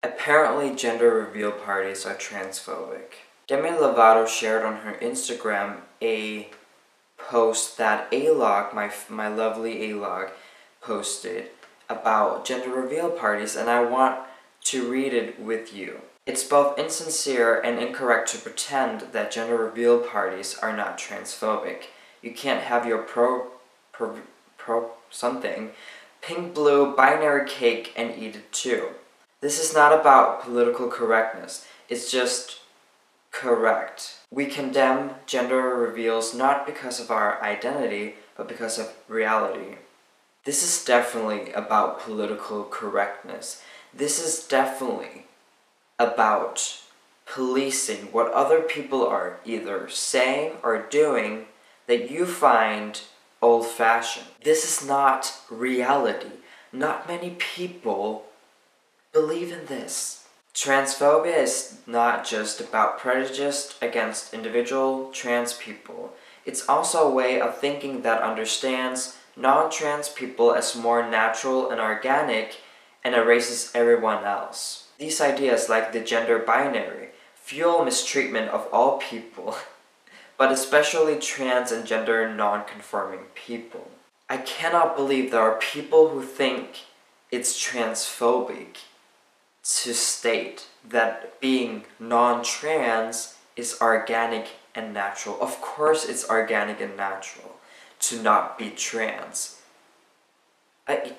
Apparently, gender reveal parties are transphobic. Demi Lovato shared on her Instagram a post that A-Log, my lovely A-Log, posted about gender reveal parties, and I want to read it with you. It's both insincere and incorrect to pretend that gender reveal parties are not transphobic. You can't have your pro something pink blue binary cake and eat it too. This is not about political correctness, it's just correct. We condemn gender reveals not because of our identity, but because of reality. This is definitely about political correctness. This is definitely about policing what other people are either saying or doing that you find old-fashioned. This is not reality. Not many people believe in this. Transphobia is not just about prejudice against individual trans people. It's also a way of thinking that understands non-trans people as more natural and organic and erases everyone else. These ideas, like the gender binary, fuel mistreatment of all people, but especially trans and gender non-conforming people. I cannot believe there are people who think it's transphobic to state that being non-trans is organic and natural. Of course it's organic and natural to not be trans.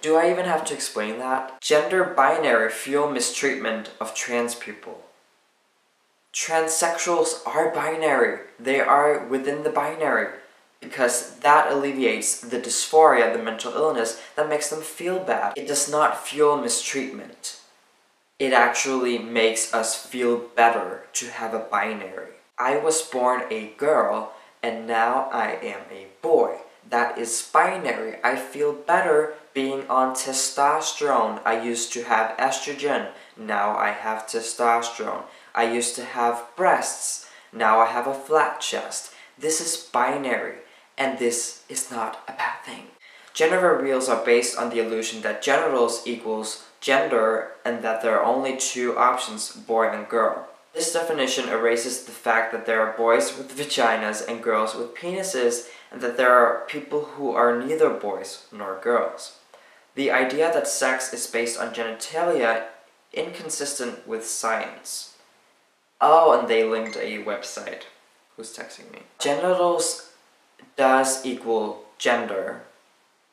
Do I even have to explain that? Gender binary fuel mistreatment of trans people. Transsexuals are binary. They are within the binary because that alleviates the dysphoria, the mental illness that makes them feel bad. It does not fuel mistreatment. It actually makes us feel better to have a binary. I was born a girl and now I am a boy. That is binary. I feel better being on testosterone. I used to have estrogen. Now I have testosterone. I used to have breasts. Now I have a flat chest. This is binary, and this is not a bad thing. Gender reveals are based on the illusion that genitals equals gender and that there are only two options, boy and girl. This definition erases the fact that there are boys with vaginas and girls with penises, and that there are people who are neither boys nor girls. The idea that sex is based on genitalia inconsistent with science. Oh, and they linked a website. Who's texting me? Genitals does equal gender.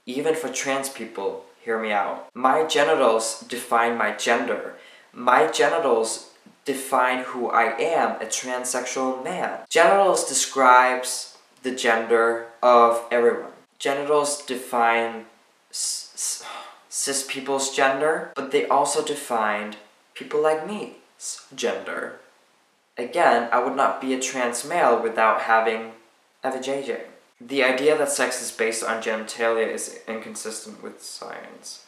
Even for trans people, hear me out. My genitals define my gender. My genitals define who I am, a transsexual man. Genitals describes the gender of everyone. Genitals define cis people's gender, but they also define people like me's gender. Again, I would not be a trans male without having a vajayjay. The idea that sex is based on genitalia is inconsistent with science.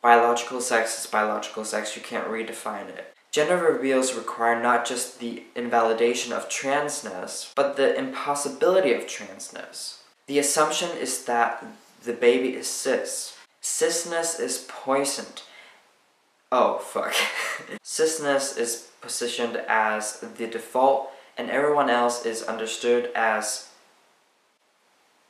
Biological sex is biological sex, you can't redefine it. Gender reveals require not just the invalidation of transness, but the impossibility of transness. The assumption is that the baby is cis. Cisness is poisoned. Oh, fuck. Cisness is positioned as the default, and everyone else is understood as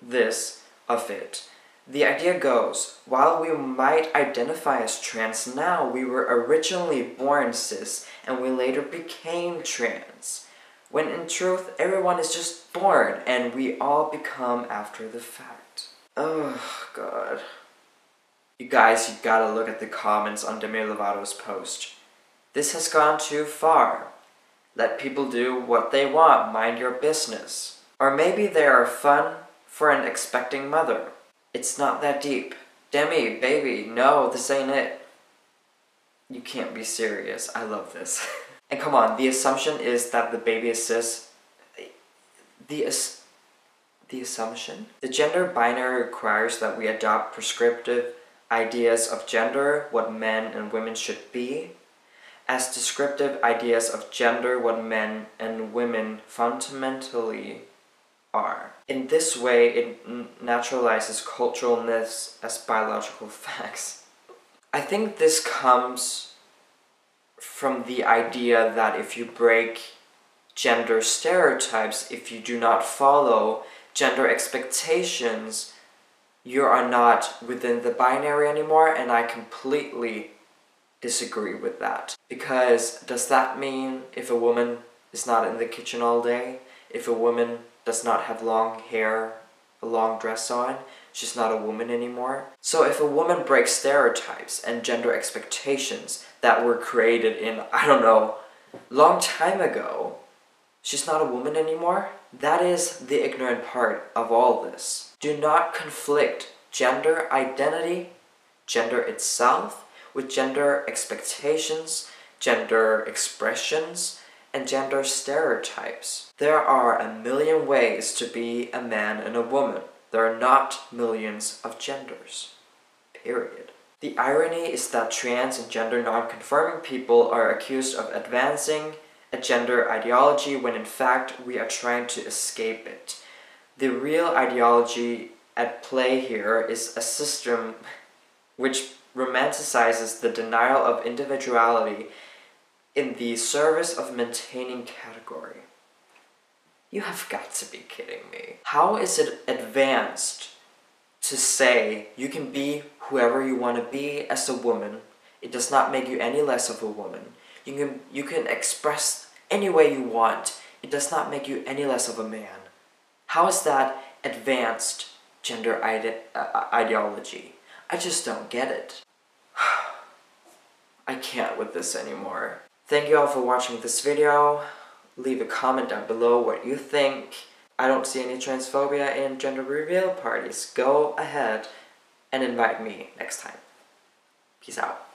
this of it. The idea goes, while we might identify as trans now, we were originally born cis, and we later became trans. When in truth, everyone is just born, and we all become after the fact. Oh, God. You guys, you gotta look at the comments on Demi Lovato's post. This has gone too far. Let people do what they want, mind your business. Or maybe they are fun for an expecting mother. It's not that deep. Demi, baby, no, this ain't it. You can't be serious. I love this. And come on, the assumption is that the baby is cis. The assumption? The gender binary requires that we adopt prescriptive ideas of gender, what men and women should be, as descriptive ideas of gender, what men and women fundamentally are. In this way, it naturalizes cultural myths as biological facts. I think this comes from the idea that if you break gender stereotypes, if you do not follow gender expectations, you are not within the binary anymore, and I completely disagree with that. Because does that mean if a woman is not in the kitchen all day, if a woman does not have long hair, a long dress on, she's not a woman anymore? So if a woman breaks stereotypes and gender expectations that were created in, I don't know, long time ago, she's not a woman anymore? That is the ignorant part of all this. Do not conflict gender identity, gender itself, with gender expectations, gender expressions, and gender stereotypes. There are a million ways to be a man and a woman. There are not millions of genders. Period. The irony is that trans and gender non-conforming people are accused of advancing a gender ideology when in fact we are trying to escape it. The real ideology at play here is a system which romanticizes the denial of individuality in the service of maintaining category. You have got to be kidding me. How is it advanced to say you can be whoever you want to be as a woman? It does not make you any less of a woman. You can express any way you want. It does not make you any less of a man. How is that advanced gender ideology? I just don't get it. I can't with this anymore. Thank you all for watching this video. Leave a comment down below what you think. I don't see any transphobia in gender reveal parties. Go ahead and invite me next time. Peace out.